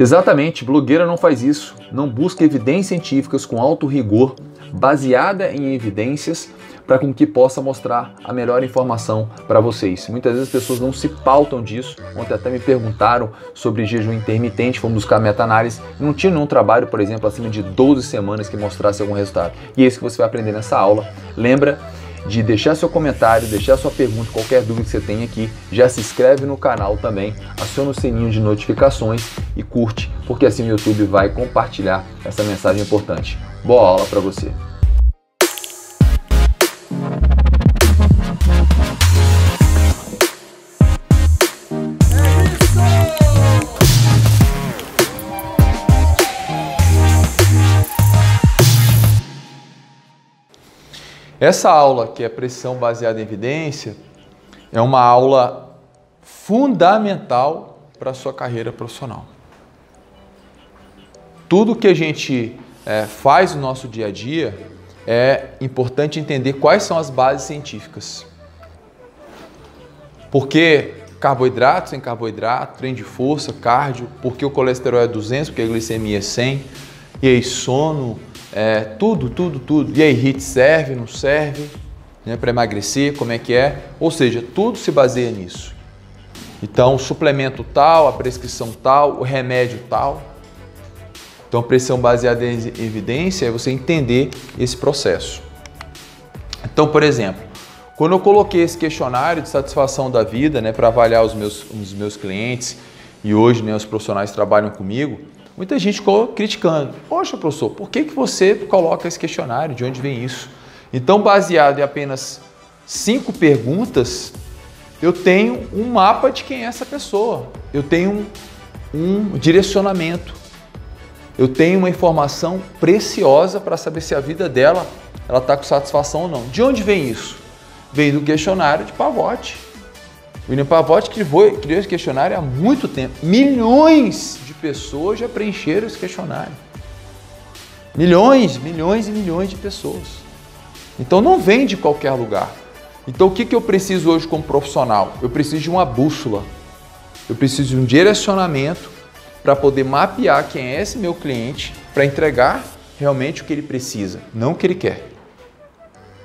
Exatamente, blogueira não faz isso. Não busca evidências científicas com alto rigor, baseada em evidências, para com que possa mostrar a melhor informação para vocês. Muitas vezes as pessoas não se pautam disso. Ontem até me perguntaram sobre jejum intermitente, fomos buscar meta-análise, não tinha nenhum trabalho, por exemplo, acima de 12 semanas que mostrasse algum resultado. E é isso que você vai aprender nessa aula. Lembra de deixar seu comentário, deixar sua pergunta, qualquer dúvida que você tenha aqui, já se inscreve no canal também, aciona o sininho de notificações e curte, porque assim o YouTube vai compartilhar essa mensagem importante. Boa aula para você! Essa aula, que é pressão baseada em evidência, é uma aula fundamental para a sua carreira profissional. Tudo que a gente faz no nosso dia a dia é importante entender quais são as bases científicas. Por que carboidrato, sem carboidrato, treino de força, cardio, por que o colesterol é 200, porque a glicemia é 100, e aí sono, tudo. E aí HIIT serve, não serve, né, para emagrecer, como é que é? Ou seja, tudo se baseia nisso. Então, o suplemento tal, a prescrição tal, o remédio tal. Então, pressão baseada em evidência é você entender esse processo. Então, por exemplo, quando eu coloquei esse questionário de satisfação da vida, né, para avaliar os meus clientes, e hoje, né, os profissionais que trabalham comigo, muita gente ficou criticando. Poxa, professor, por que você coloca esse questionário? De onde vem isso? Então, baseado em apenas 5 perguntas, eu tenho um mapa de quem é essa pessoa. Eu tenho um direcionamento. Eu tenho uma informação preciosa para saber se a vida dela está com satisfação ou não. De onde vem isso? Vem do questionário de Pavotti. O William Pavotti criou esse questionário há muito tempo. Milhões de pessoas já preencheram esse questionário. Milhões de pessoas. Então não vem de qualquer lugar. Então o que eu preciso hoje como profissional? Eu preciso de uma bússola. Eu preciso de um direcionamento para poder mapear quem é esse meu cliente, para entregar realmente o que ele precisa, não o que ele quer.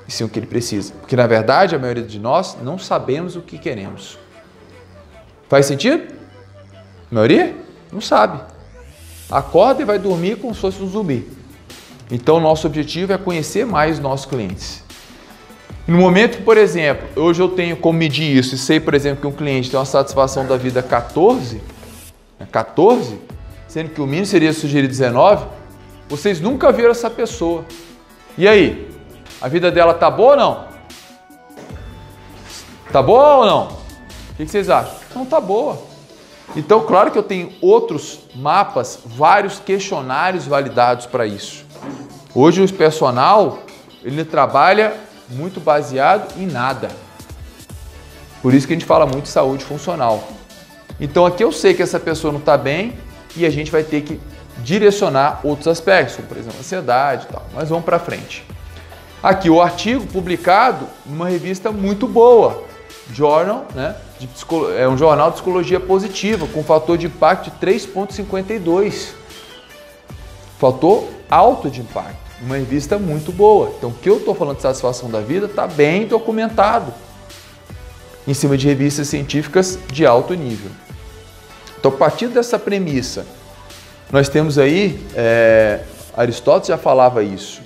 E sim o que ele precisa. Porque, na verdade, a maioria de nós não sabemos o que queremos. Faz sentido? A maioria não sabe. Acorda e vai dormir como se fosse um zumbi. Então, o nosso objetivo é conhecer mais os nossos clientes. No momento que, por exemplo, hoje eu tenho como medir isso e sei, por exemplo, que um cliente tem uma satisfação da vida 14, sendo que o mínimo seria sugerir 19, vocês nunca viram essa pessoa. E aí? A vida dela tá boa ou não? Tá boa ou não? O que vocês acham? Não tá boa. Então, claro que eu tenho outros mapas, vários questionários validados para isso. Hoje o personal, ele trabalha muito baseado em nada. Por isso que a gente fala muito de saúde funcional. Então, aqui eu sei que essa pessoa não está bem e a gente vai ter que direcionar outros aspectos, como, por exemplo, ansiedade e tal. Mas vamos para frente. Aqui o artigo publicado numa revista muito boa, Journal, né? É um jornal de psicologia positiva, com fator de impacto de 3,52. Fator alto de impacto, uma revista muito boa. Então, o que eu estou falando de satisfação da vida está bem documentado, em cima de revistas científicas de alto nível. Então, a partir dessa premissa, nós temos aí, Aristóteles já falava isso,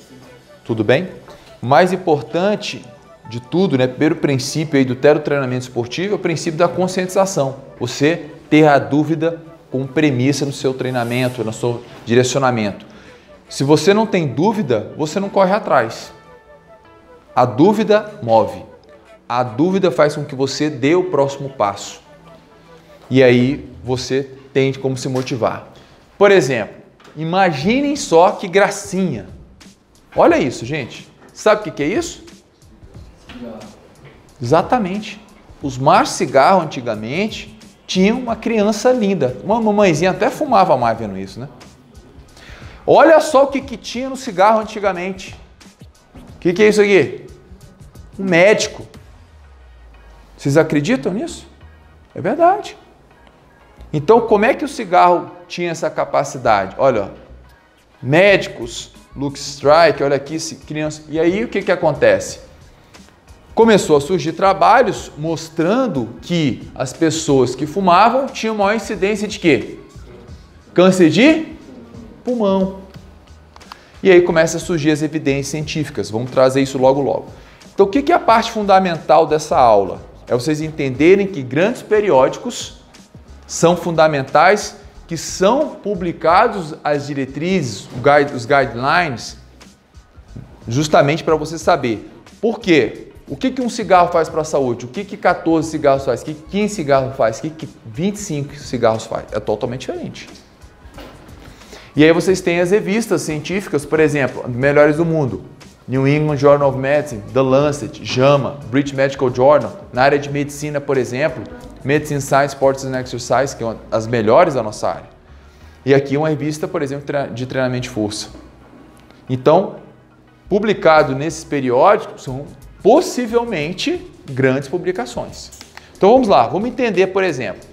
tudo bem? O mais importante de tudo, né, primeiro princípio aí do treinamento esportivo é o princípio da conscientização. Você ter a dúvida como premissa no seu treinamento, no seu direcionamento. Se você não tem dúvida, você não corre atrás. A dúvida move. A dúvida faz com que você dê o próximo passo. E aí você tem como se motivar. Por exemplo, imaginem só que gracinha. Olha isso, gente. Sabe o que é isso? Cigarro. Exatamente. Os machos de cigarro antigamente tinham uma criança linda. Uma mamãezinha até fumava mais vendo isso, né? Olha só o que tinha no cigarro antigamente. O que é isso aqui? Um médico. Vocês acreditam nisso? É verdade. Então, como é que o cigarro tinha essa capacidade? Olha, médicos, Luke Strike, olha aqui, criança. E aí, o que acontece? Começou a surgir trabalhos mostrando que as pessoas que fumavam tinham maior incidência de quê? Câncer de pulmão. E aí começa a surgir as evidências científicas. Vamos trazer isso logo, logo. Então, o que é a parte fundamental dessa aula? É vocês entenderem que grandes periódicos são fundamentais, que são publicados as diretrizes, os guidelines, justamente para você saber. Por quê? O que um cigarro faz para a saúde? O que 14 cigarros faz? O que 15 cigarros faz? O que 25 cigarros faz? É totalmente diferente. E aí vocês têm as revistas científicas, por exemplo, melhores do mundo. New England Journal of Medicine, The Lancet, JAMA, British Medical Journal. Na área de medicina, por exemplo, Medicine Science, Sports and Exercise, que é uma das melhores da nossa área. E aqui uma revista, por exemplo, de treinamento de força. Então, publicado nesses periódicos, são possivelmente grandes publicações. Então vamos lá, vamos entender, por exemplo,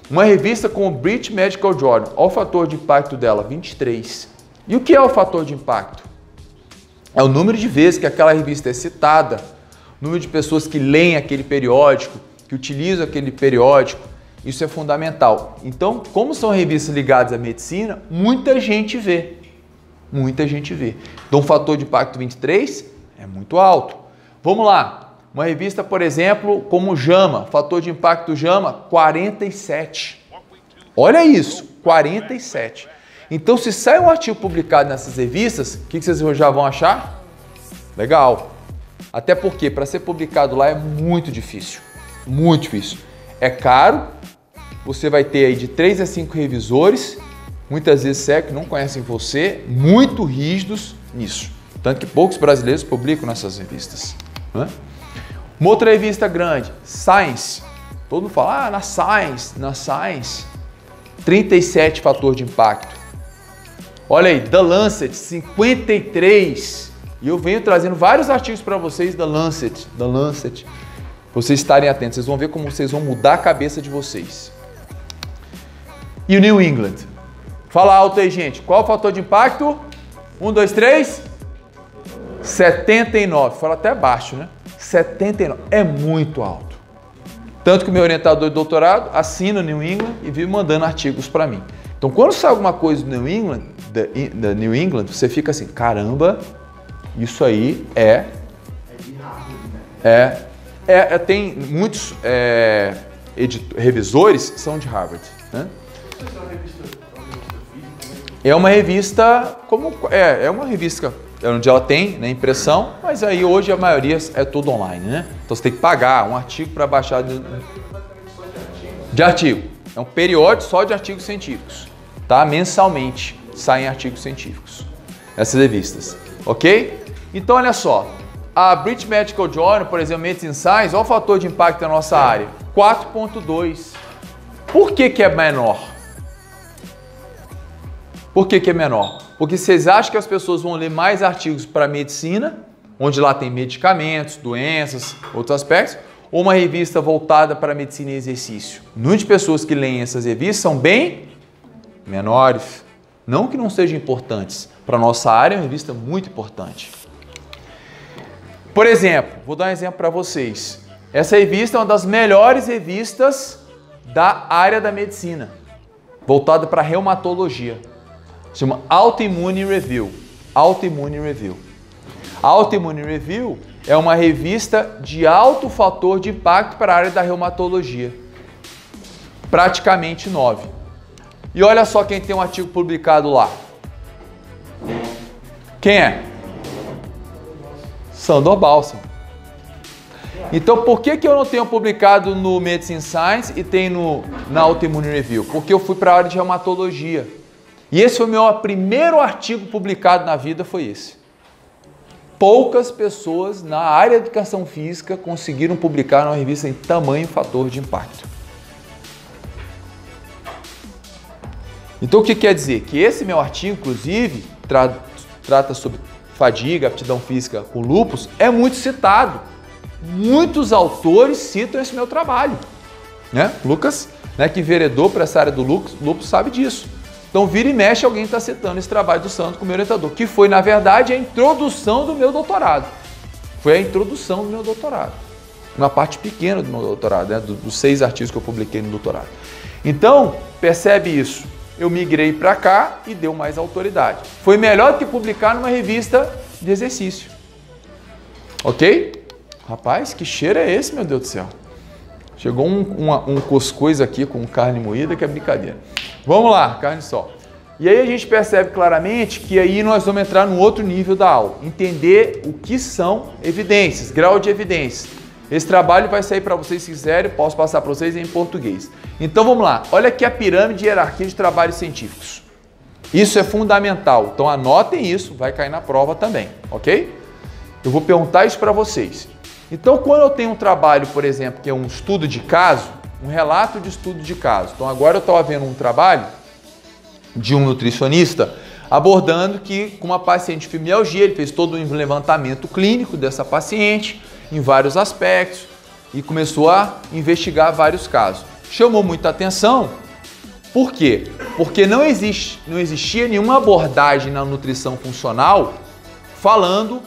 uma revista como o British Medical Journal, olha o fator de impacto dela, 23. E o que é o fator de impacto? É o número de vezes que aquela revista é citada, o número de pessoas que leem aquele periódico, que utilizam aquele periódico, isso é fundamental. Então, como são revistas ligadas à medicina, muita gente vê. Muita gente vê. Então, o fator de impacto 23 é muito alto. Vamos lá. Uma revista, por exemplo, como o JAMA, fator de impacto JAMA, 47. Olha isso, 47. Então, se sai um artigo publicado nessas revistas, o que vocês já vão achar? Legal. Até porque, para ser publicado lá é muito difícil. Muito difícil. É caro, você vai ter aí de 3 a 5 revisores, muitas vezes que não conhecem você, muito rígidos nisso. Tanto que poucos brasileiros publicam nessas revistas. Né? Uma outra revista grande, Science. Todo mundo fala, na Science, 37 fator de impacto. Olha aí, The Lancet, 53. E eu venho trazendo vários artigos para vocês da Lancet. Vocês estarem atentos, vocês vão ver como vocês vão mudar a cabeça de vocês. E o New England? Fala alto aí, gente. Qual o fator de impacto? 1, 2, 3. 79. Fala até baixo, né? 79. É muito alto. Tanto que o meu orientador de doutorado assina o New England e vive mandando artigos para mim. Então, quando sai alguma coisa do New England, da New England, você fica assim, caramba, isso aí tem muitos revisores que são de Harvard, né? É uma revista é uma revista onde ela tem, né, impressão, mas aí hoje a maioria é tudo online, né? Então você tem que pagar um artigo para baixar de artigo. É um periódico só de artigos científicos, tá? Mensalmente saem artigos científicos essas revistas, ok? Então olha só, a British Medical Journal, por exemplo, Medicine Science, olha o fator de impacto da nossa área, 4.2. Por que é menor? Por que é menor? Porque vocês acham que as pessoas vão ler mais artigos para medicina, onde lá tem medicamentos, doenças, outros aspectos, ou uma revista voltada para medicina e exercício? O número de pessoas que leem essas revistas são bem menores. Não que não sejam importantes. Para a nossa área é uma revista muito importante. Por exemplo, vou dar um exemplo para vocês. Essa revista é uma das melhores revistas da área da medicina, voltada para reumatologia. Chama Autoimmune Review. Autoimmune Review. Autoimmune Review é uma revista de alto fator de impacto para a área da reumatologia. Praticamente 9. E olha só quem tem um artigo publicado lá. Quem é? Sandor Balsam. Então, por que eu não tenho publicado no Medicine Science e tenho na Autoimmune Review? Porque eu fui para a área de reumatologia. E esse foi o meu primeiro artigo publicado na vida, foi esse. Poucas pessoas na área de educação física conseguiram publicar numa revista em tamanho fator de impacto. Então, o que quer dizer? Que esse meu artigo, inclusive, trata sobre fadiga, aptidão física com lúpus, é muito citado. Muitos autores citam esse meu trabalho, né? Lucas né, que enveredou para essa área do lúpus sabe disso. Então, vira e mexe, alguém está citando esse trabalho do Sandro como meu orientador, que foi, na verdade, a introdução do meu doutorado. Foi a introdução do meu doutorado. Uma parte pequena do meu doutorado, né, dos 6 artigos que eu publiquei no doutorado. Então, percebe isso. Eu migrei para cá e deu mais autoridade. Foi melhor do que publicar numa revista de exercício. Ok? Rapaz, que cheiro é esse, meu Deus do céu? Chegou um cuscuz aqui com carne moída, que é brincadeira. Vamos lá, carne de sol. E aí a gente percebe claramente que aí nós vamos entrar num outro nível da aula. Entender o que são evidências, grau de evidências. Esse trabalho vai sair para vocês se quiserem, posso passar para vocês em português. Então vamos lá, olha aqui a pirâmide de hierarquia de trabalhos científicos. Isso é fundamental, então anotem isso, vai cair na prova também, ok? Eu vou perguntar isso para vocês. Então, quando eu tenho um trabalho, por exemplo, que é um estudo de caso, um relato de estudo de caso. Então, agora eu estava vendo um trabalho de um nutricionista abordando que com uma paciente de fibromialgia, ele fez todo um levantamento clínico dessa paciente em vários aspectos e começou a investigar vários casos. Chamou muita atenção. Por quê? Porque não existia nenhuma abordagem na nutrição funcional falando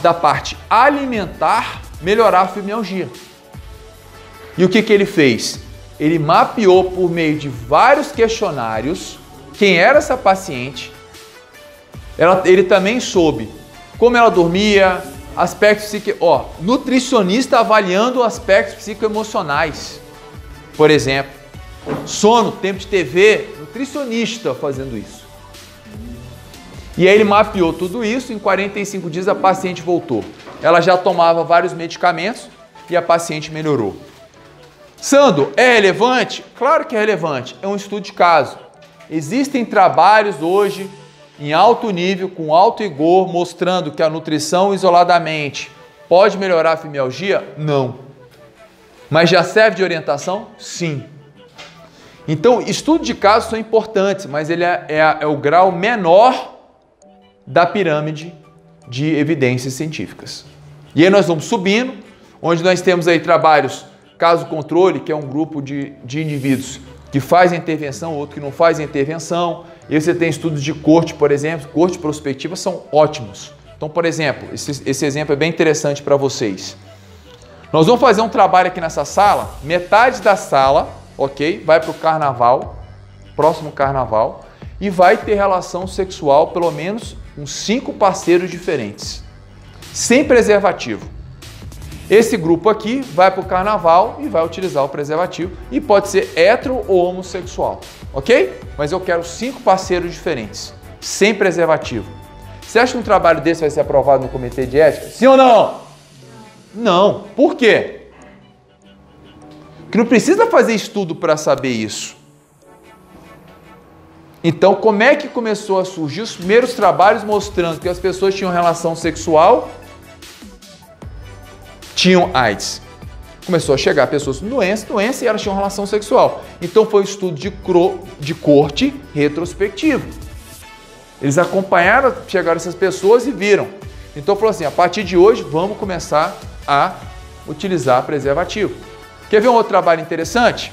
da parte alimentar melhorar a fibromialgia. E o que ele fez? Ele mapeou por meio de vários questionários quem era essa paciente. Ele também soube como ela dormia, aspectos nutricionista avaliando aspectos psicoemocionais. Por exemplo, sono, tempo de TV, nutricionista fazendo isso. E aí ele mapeou tudo isso, em 45 dias a paciente voltou. Ela já tomava vários medicamentos e a paciente melhorou. Sandro, é relevante? Claro que é relevante, é um estudo de caso. Existem trabalhos hoje em alto nível, com alto rigor, mostrando que a nutrição isoladamente pode melhorar a fibromialgia? Não. Mas já serve de orientação? Sim. Então, estudos de casos são importantes, mas ele é o grau menor da pirâmide de evidências científicas. E aí nós vamos subindo, onde nós temos aí trabalhos caso controle, que é um grupo de indivíduos que faz a intervenção, outro que não faz a intervenção. E aí você tem estudos de corte, por exemplo, corte prospectiva são ótimos. Então, por exemplo, esse exemplo é bem interessante para vocês. Nós vamos fazer um trabalho aqui nessa sala, metade da sala, ok, vai para o carnaval, próximo carnaval, e vai ter relação sexual pelo menos com 5 parceiros diferentes, sem preservativo. Esse grupo aqui vai para o carnaval e vai utilizar o preservativo e pode ser hétero ou homossexual, ok? Mas eu quero 5 parceiros diferentes, sem preservativo. Você acha que um trabalho desse vai ser aprovado no comitê de ética? Sim ou não? Não. Por quê? Porque não precisa fazer estudo para saber isso. Então, como é que começou a surgir os primeiros trabalhos mostrando que as pessoas tinham relação sexual, tinham AIDS? Começou a chegar pessoas com doença e elas tinham relação sexual. Então, foi um estudo de corte retrospectivo. Eles acompanharam, chegaram essas pessoas e viram. Então, falou assim, a partir de hoje, vamos começar a utilizar preservativo. Quer ver um outro trabalho interessante?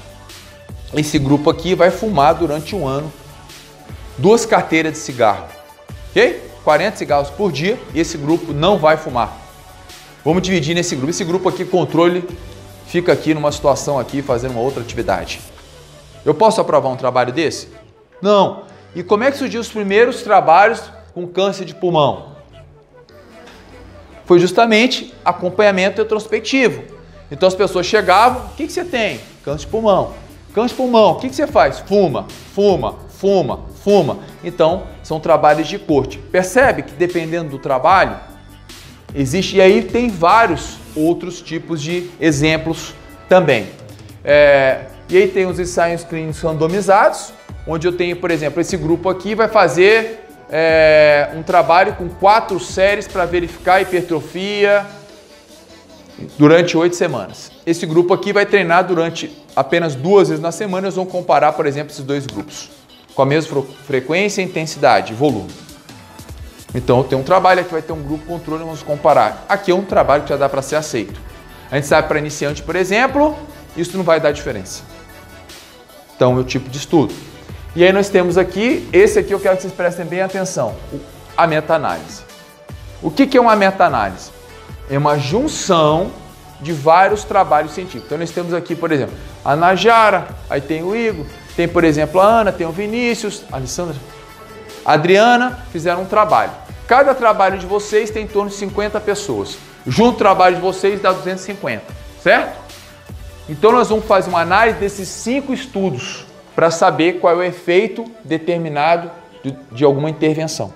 Esse grupo aqui vai fumar durante um ano 2 carteiras de cigarro, ok? 40 cigarros por dia e esse grupo não vai fumar. Vamos dividir nesse grupo. Esse grupo aqui, controle, fica aqui numa situação aqui, fazendo uma outra atividade. Eu posso aprovar um trabalho desse? Não. E como é que surgiu os primeiros trabalhos com câncer de pulmão? Foi justamente acompanhamento retrospectivo. Então as pessoas chegavam, o que você tem? Câncer de pulmão. Câncer de pulmão, o que você faz? Fuma, fuma, fuma, fuma. Então, são trabalhos de corte. Percebe que dependendo do trabalho, existe, e aí tem vários outros tipos de exemplos também. E aí tem os ensaios clínicos randomizados, onde eu tenho, por exemplo, esse grupo aqui vai fazer um trabalho com 4 séries para verificar a hipertrofia durante 8 semanas. Esse grupo aqui vai treinar durante apenas 2 vezes na semana. Nós vamos comparar, por exemplo, esses 2 grupos com a mesma frequência, intensidade, volume. Então, tem um trabalho aqui, vai ter um grupo controle, vamos comparar. Aqui é um trabalho que já dá para ser aceito. A gente sabe para iniciante, por exemplo, isso não vai dar diferença. Então, é o tipo de estudo. E aí nós temos aqui, esse aqui eu quero que vocês prestem bem atenção, a meta-análise. O que é uma meta-análise? É uma junção de vários trabalhos científicos. Então nós temos aqui, por exemplo, a Najara, aí tem o Igor, tem, por exemplo, a Ana, tem o Vinícius, a Alessandra, a Adriana, fizeram um trabalho. Cada trabalho de vocês tem em torno de 50 pessoas. Junto o trabalho de vocês dá 250, certo? Então nós vamos fazer uma análise desses 5 estudos para saber qual é o efeito determinado de alguma intervenção.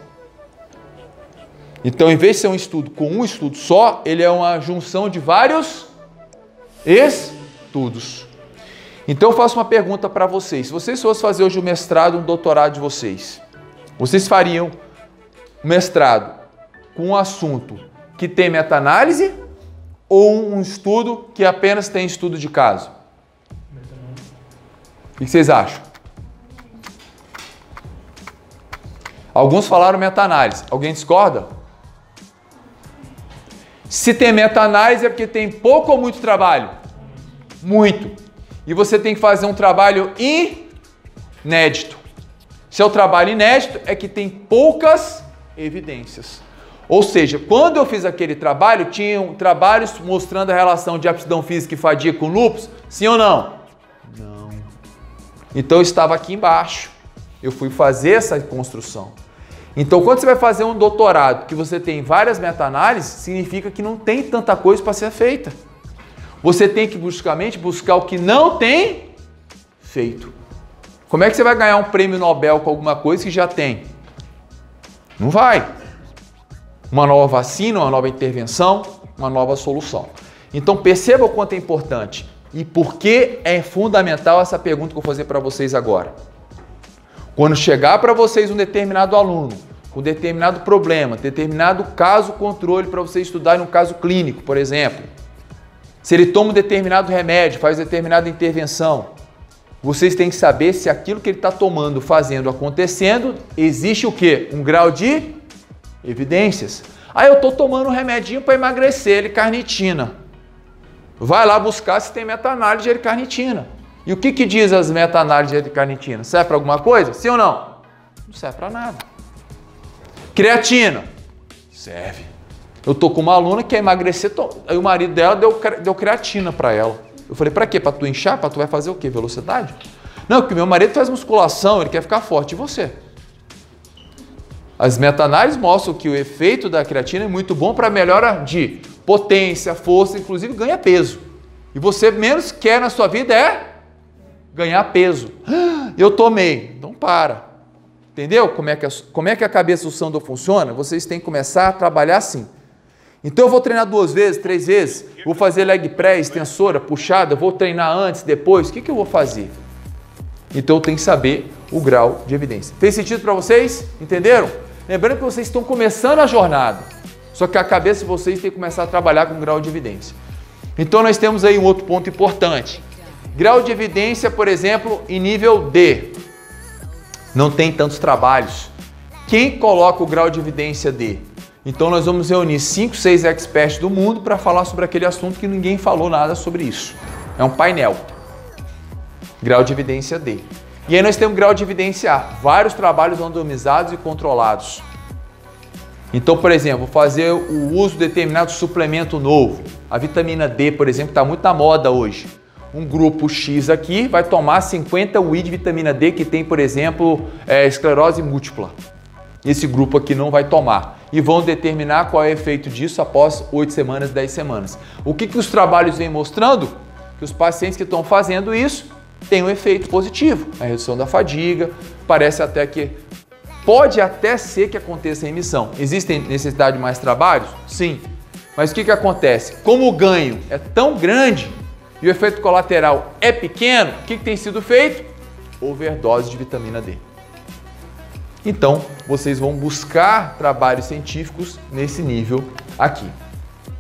Então, em vez de ser um estudo com um estudo só, ele é uma junção de vários estudos. Então, eu faço uma pergunta para vocês. Se vocês fossem fazer hoje o mestrado, um doutorado de vocês, vocês fariam um mestrado com um assunto que tem meta-análise ou um estudo que apenas tem estudo de caso? O que vocês acham? Alguns falaram meta-análise. Alguém discorda? Se tem meta-análise é porque tem pouco ou muito trabalho? Muito. E você tem que fazer um trabalho inédito. Se é o trabalho inédito, é que tem poucas evidências. Ou seja, quando eu fiz aquele trabalho, tinham trabalhos mostrando a relação de aptidão física e fadiga com lúpus? Sim ou não? Não. Então eu estava aqui embaixo. Eu fui fazer essa construção. Então, quando você vai fazer um doutorado que você tem várias meta-análises, significa que não tem tanta coisa para ser feita. Você tem que basicamente buscar o que não tem feito. Como é que você vai ganhar um prêmio Nobel com alguma coisa que já tem? Não vai. Uma nova vacina, uma nova intervenção, uma nova solução. Então, perceba o quanto é importante e por que é fundamental essa pergunta que eu vou fazer para vocês agora. Quando chegar para vocês um determinado aluno, com determinado problema, determinado caso controle para vocês estudarem um caso clínico, por exemplo, se ele toma um determinado remédio, faz determinada intervenção, vocês têm que saber se aquilo que ele está tomando, fazendo, acontecendo, existe o quê? Um grau de evidências. Ah, eu estou tomando um remedinho para emagrecer, L-carnitina. Vai lá buscar se tem meta-análise de L-carnitina. E o que diz as meta-análises de L-carnitina? Serve para alguma coisa? Sim ou não? Não serve para nada. Creatina? Serve. Eu tô com uma aluna que quer emagrecer, aí o marido dela deu creatina para ela. Eu falei, para quê? Para tu inchar? Para tu vai fazer o quê? Velocidade? Não, porque meu marido faz musculação, ele quer ficar forte. E você? As meta-análises mostram que o efeito da creatina é muito bom para melhora de potência, força, inclusive ganha peso. E você menos quer na sua vida é ganhar peso. Eu tomei. Então para. Entendeu como é que a cabeça do Sandor funciona? Vocês têm que começar a trabalhar assim. Então eu vou treinar 2 vezes, 3 vezes, vou fazer leg press, extensora, puxada, vou treinar antes, depois, o que eu vou fazer? Então eu tenho que saber o grau de evidência. Fez sentido para vocês? Entenderam? Lembrando que vocês estão começando a jornada, só que a cabeça de vocês tem que começar a trabalhar com grau de evidência. Então nós temos aí um outro ponto importante. Grau de evidência, por exemplo, em nível D. Não tem tantos trabalhos. Quem coloca o grau de evidência D? Então nós vamos reunir 5, 6 experts do mundo para falar sobre aquele assunto que ninguém falou nada sobre isso. É um painel. Grau de evidência D. E aí nós temos grau de evidência A. Vários trabalhos randomizados e controlados. Então, por exemplo, fazer o uso de determinado suplemento novo. A vitamina D, por exemplo, está muito na moda hoje. Um grupo X aqui vai tomar 50 UI de vitamina D que tem, por exemplo, esclerose múltipla. Esse grupo aqui não vai tomar. E vão determinar qual é o efeito disso após 8 semanas, 10 semanas. O que os trabalhos vêm mostrando? Que os pacientes que estão fazendo isso têm um efeito positivo. A redução da fadiga, parece até que... Pode até ser que aconteça remissão. Existe necessidade de mais trabalhos? Sim. Mas o que acontece? Como o ganho é tão grande e o efeito colateral é pequeno, o que tem sido feito? Overdose de vitamina D. Então, vocês vão buscar trabalhos científicos nesse nível aqui.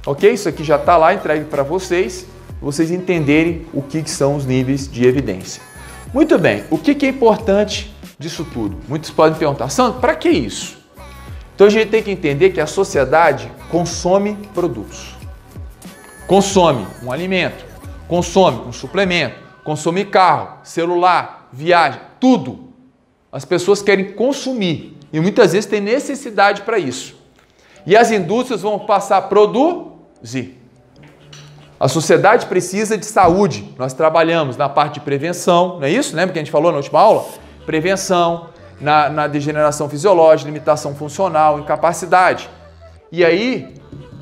Ok? Isso aqui já está lá entregue para vocês entenderem o que são os níveis de evidência. Muito bem, o que é importante disso tudo? Muitos podem perguntar, Sandro, para que isso? Então a gente tem que entender que a sociedade consome produtos. Consome um alimento, consome um suplemento, consome carro, celular, viagem, tudo. As pessoas querem consumir e muitas vezes tem necessidade para isso. E as indústrias vão passar a produzir. A sociedade precisa de saúde. Nós trabalhamos na parte de prevenção, não é isso? Lembra que a gente falou na última aula? Prevenção, na degeneração fisiológica, limitação funcional, incapacidade. E aí,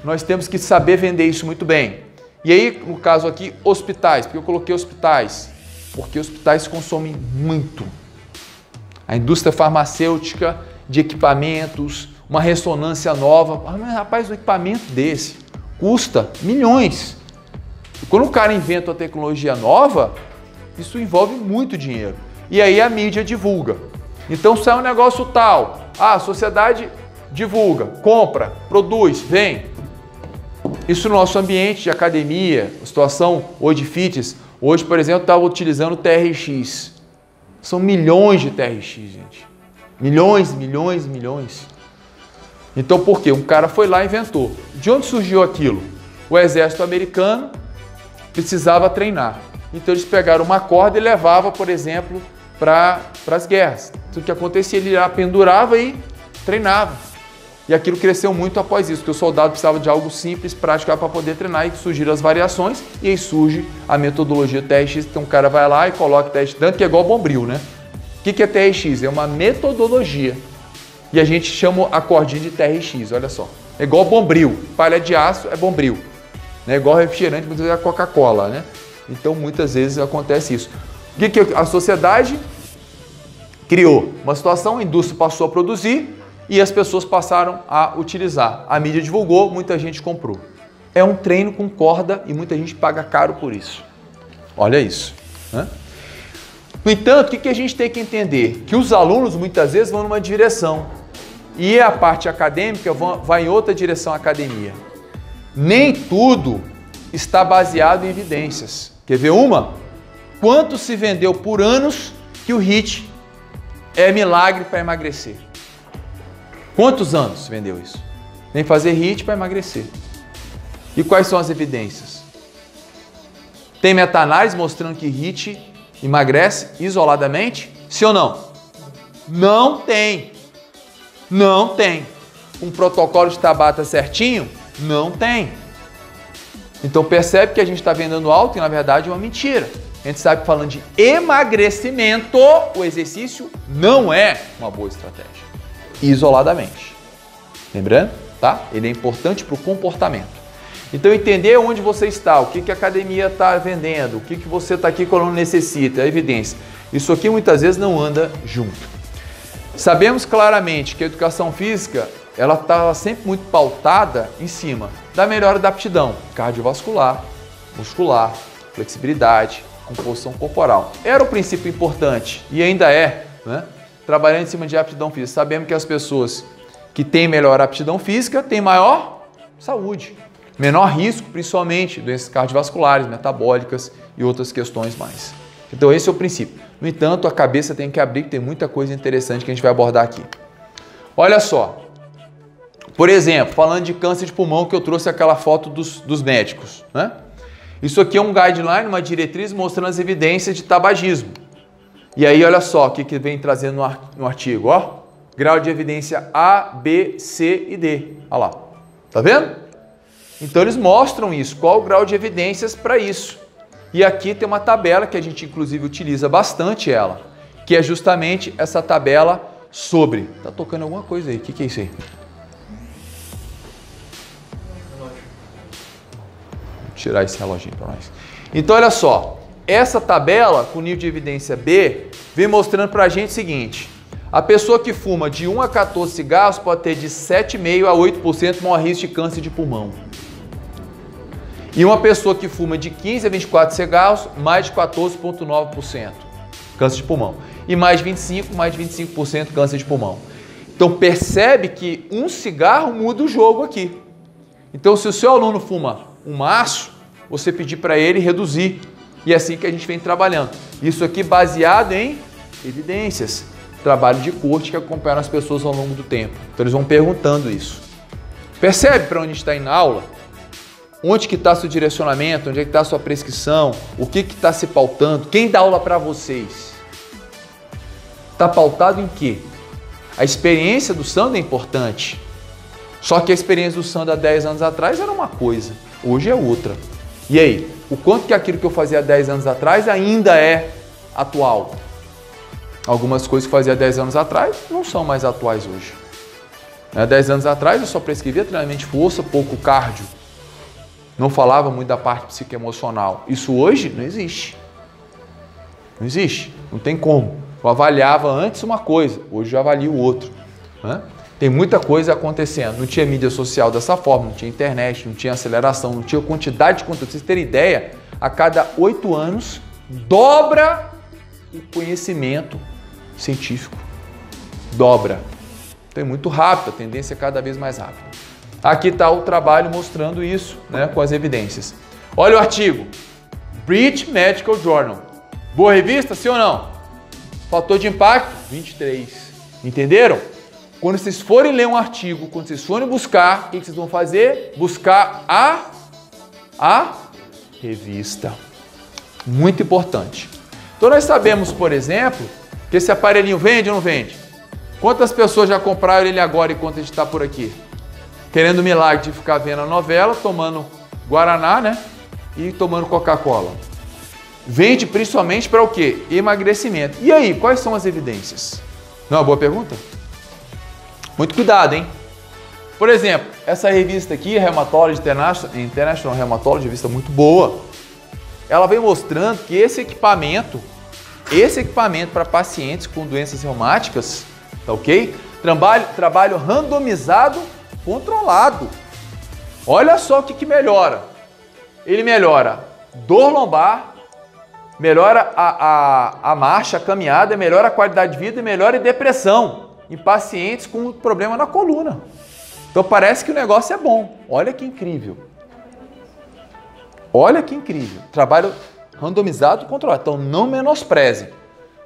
nós temos que saber vender isso muito bem. E aí, no caso aqui, hospitais. Porque eu coloquei hospitais? Porque hospitais consomem muito. A indústria farmacêutica de equipamentos, uma ressonância nova. Mas, rapaz, um equipamento desse custa milhões. E quando o cara inventa uma tecnologia nova, isso envolve muito dinheiro. E aí a mídia divulga. Então sai um negócio tal, a sociedade divulga, compra, produz, vem. Isso no nosso ambiente de academia, situação hoje de fitness. Hoje, por exemplo, eu estava utilizando o TRX. São milhões de TRX, gente. Milhões, milhões, milhões. Então por quê? Um cara foi lá e inventou. De onde surgiu aquilo? O exército americano precisava treinar. Então eles pegaram uma corda e levavam, por exemplo, para as guerras. Então, o que acontecia? Ele lá pendurava e treinava. E aquilo cresceu muito após isso, porque o soldado precisava de algo simples, prático para poder treinar, e surgiram as variações, e aí surge a metodologia TRX. Então o cara vai lá e coloca TRX, tanto que é igual bombril, né? O que é TRX? É uma metodologia. E a gente chama a cordinha de TRX, olha só. É igual bombril. Palha de aço é bombril. É igual refrigerante, muitas vezes é Coca-Cola, né? Então muitas vezes acontece isso. O que a sociedade criou? Uma situação, a indústria passou a produzir e as pessoas passaram a utilizar. A mídia divulgou, muita gente comprou. É um treino com corda e muita gente paga caro por isso. Olha isso, né? No entanto, o que a gente tem que entender? Que os alunos muitas vezes vão numa direção e a parte acadêmica vai em outra direção, a academia. Nem tudo está baseado em evidências. Quer ver uma? Quanto se vendeu por anos que o HIIT é milagre para emagrecer? Quantos anos se vendeu isso? Nem fazer HIIT para emagrecer. E quais são as evidências? Tem meta-análise mostrando que HIIT emagrece isoladamente? Sim ou não? Não tem. Não tem. Um protocolo de Tabata certinho? Não tem. Então percebe que a gente está vendendo alto e na verdade é uma mentira. A gente sabe que falando de emagrecimento, o exercício não é uma boa estratégia. Isoladamente. Lembrando, tá? Ele é importante para o comportamento. Então entender onde você está, o que a academia está vendendo, o que você está aqui quando necessita, a evidência. Isso aqui muitas vezes não anda junto. Sabemos claramente que a educação física ela está sempre muito pautada em cima da melhora da aptidão cardiovascular, muscular, flexibilidade, composição corporal. Era o princípio importante e ainda é, né? Trabalhando em cima de aptidão física. Sabemos que as pessoas que têm melhor aptidão física têm maior saúde, menor risco, principalmente doenças cardiovasculares, metabólicas e outras questões mais. Então esse é o princípio. No entanto, a cabeça tem que abrir, que tem muita coisa interessante que a gente vai abordar aqui. Olha só. Por exemplo, falando de câncer de pulmão, que eu trouxe aquela foto dos médicos, né? Isso aqui é um guideline, uma diretriz mostrando as evidências de tabagismo. E aí, olha só o que vem trazendo no artigo, ó. Grau de evidência A, B, C e D. Olha lá. Tá vendo? Então, eles mostram isso, qual o grau de evidências para isso. E aqui tem uma tabela que a gente, inclusive, utiliza bastante ela, que é justamente essa tabela sobre... Tá tocando alguma coisa aí, o que é isso aí? Tirar esse reloginho para nós. Então, olha só, essa tabela com nível de evidência B vem mostrando para a gente o seguinte: a pessoa que fuma de 1 a 14 cigarros pode ter de 7,5% a 8% maior risco de câncer de pulmão. E uma pessoa que fuma de 15 a 24 cigarros, mais de 14,9% câncer de pulmão. E mais de 25% câncer de pulmão. Então percebe que um cigarro muda o jogo aqui. Então se o seu aluno fuma um maço, você pedir para ele reduzir. E é assim que a gente vem trabalhando. Isso aqui baseado em evidências. Trabalho de corte que acompanha as pessoas ao longo do tempo. Então eles vão perguntando isso. Percebe para onde está indo na aula? Onde que está seu direcionamento? Onde é que está a sua prescrição? O que está se pautando? Quem dá aula para vocês? está pautado em quê? A experiência do Sandro é importante. Só que a experiência do Sandro há 10 anos atrás era uma coisa, hoje é outra. E aí, o quanto que aquilo que eu fazia há 10 anos atrás ainda é atual? Algumas coisas que eu fazia há 10 anos atrás não são mais atuais hoje. Há 10 anos atrás eu só prescrevia treinamento de força, pouco cardio. Não falava muito da parte psicoemocional. Isso hoje não existe. Não existe, não tem como. Eu avaliava antes uma coisa, hoje eu avalio outro. Né? Tem muita coisa acontecendo. Não tinha mídia social dessa forma, não tinha internet, não tinha aceleração, não tinha quantidade de conteúdo. Pra vocês terem ideia, a cada 8 anos dobra o conhecimento científico. Dobra. Então é muito rápido, a tendência é cada vez mais rápida. Aqui está o trabalho mostrando isso, né, com as evidências. Olha o artigo. British Medical Journal. Boa revista, sim ou não? Fator de impacto? 23. Entenderam? Quando vocês forem ler um artigo, quando vocês forem buscar, o que vocês vão fazer? Buscar a revista. Muito importante. Então nós sabemos, por exemplo, que esse aparelhinho vende ou não vende? Quantas pessoas já compraram ele agora enquanto a gente está por aqui? Querendo o milagre de ficar vendo a novela, tomando Guaraná, né? E tomando Coca-Cola. Vende principalmente para o quê? Emagrecimento. E aí, quais são as evidências? Não é uma boa pergunta? Muito cuidado, hein? Por exemplo, essa revista aqui, Rheumatology International Rheumatology, revista muito boa. Ela vem mostrando que esse equipamento para pacientes com doenças reumáticas, tá ok? Trabalho randomizado, controlado. Olha só o que melhora. Ele melhora dor lombar, melhora a marcha, a caminhada, melhora a qualidade de vida e melhora a depressão em pacientes com problema na coluna. Então parece que o negócio é bom. Olha que incrível. Olha que incrível. Trabalho randomizado e controlado. Então não menospreze.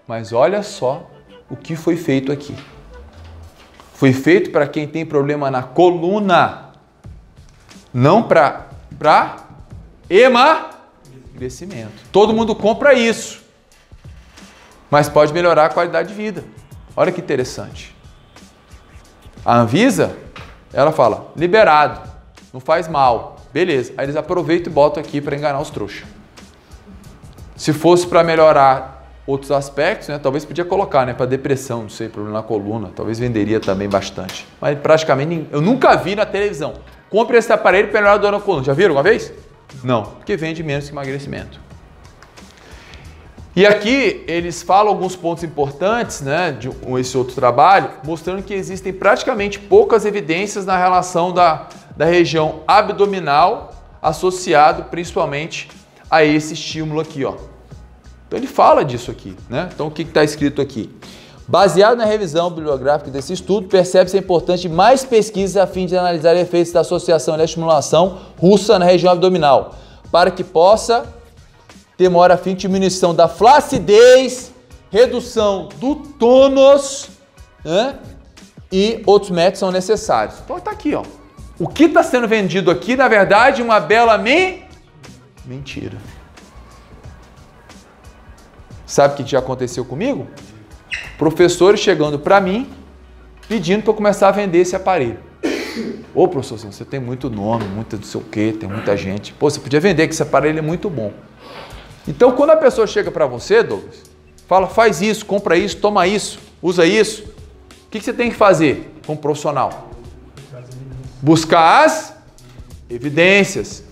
Mas olha só o que foi feito aqui. Foi feito para quem tem problema na coluna. Não para emagrecimento. Todo mundo compra isso. Mas pode melhorar a qualidade de vida. Olha que interessante. A Anvisa, ela fala, liberado, não faz mal. Beleza. Aí eles aproveitam e botam aqui para enganar os trouxas. Se fosse para melhorar outros aspectos, né, talvez podia colocar, né, para depressão, não sei, problema na coluna, talvez venderia também bastante. Mas praticamente eu nunca vi na televisão. Compre esse aparelho para melhorar a dor na coluna. Já viram uma vez? Não, porque vende menos que emagrecimento. E aqui eles falam alguns pontos importantes, né, de esse outro trabalho, mostrando que existem praticamente poucas evidências na relação da região abdominal associado principalmente a esse estímulo aqui, ó. Então ele fala disso aqui, né? Então o que está escrito aqui? Baseado na revisão bibliográfica desse estudo, percebe-se a importância de mais pesquisas a fim de analisar efeitos da associação da estimulação russa na região abdominal, para que possa ter maior a fim de diminuição da flacidez, redução do tônus, né? E outros métodos são necessários. Então está aqui, ó. O que está sendo vendido aqui, na verdade, é uma bela mentira. Sabe o que já aconteceu comigo? Professores chegando para mim, pedindo para eu começar a vender esse aparelho. Ô, professor, você tem muito nome, muito não sei o quê, tem muita gente. Pô, você podia vender que esse aparelho é muito bom. Então, quando a pessoa chega para você, Douglas, fala, faz isso, compra isso, toma isso, usa isso, o que você tem que fazer como profissional? Buscar as evidências.